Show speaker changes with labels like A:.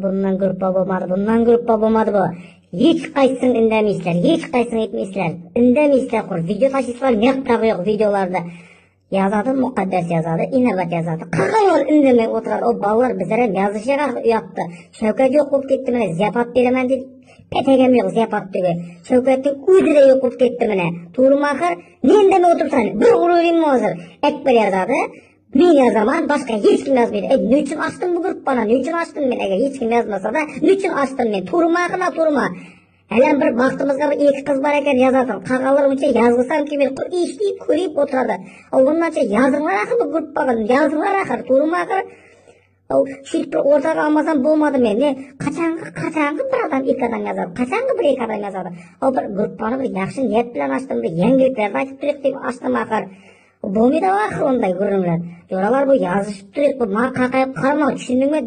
A: Bundan gruppa bo'lmadi bu. Hech qaysin indamaysizlar, hech qaysin aytmaysizlar. Indamaysizlar, video tashlaysizlar, yo'q yo'q videolarda. Yazadi, muqaddas yazadi, inobat yazadi. Qaqayol indamay o'tiradi. O bolalar bizlar ham yozishga uyatdi. Shavkat yo'q bo'lib ketdi, mana ziyafat beraman deb. Petagam yo'q ziyafat deb. Shavkatning o'zida yo'q bo'lib ketdi mana. To'rmaxir, men indamay o'tiribsan. Bir uraymi hozir? Akbar yazadi. Men yozaman, boshqa hech kim yozmaydi. Nechun ochdim bu gruppani? Nechun ochdim men? Agar hech kim yozmasa-da, nechun ochdim men? To'rma. Hali bir baxtimizga bir ikki qiz bor ekan yozadim. Qaqalar uncha yozsam kim eshitib, ko'rib o'tiradi. Bundancha yozinglar axir bu gruppaga, yozinglar axir, to'rma axir. Shu bir o'rtaga olmasam bo'lmadi men. Qachongi bir odam ikki odam yozadi. Qachongi bir ikki odam yozadi. Bir gruppani bir yaxshi niyat bilan ochdim, bir yangiliklarni aytib turib deb ochdim axir. Bo'lmaydi axir unday ko'ringlar. Jo'ralar bu yozishib turib, bu qaqayib qarama, tushundingmi?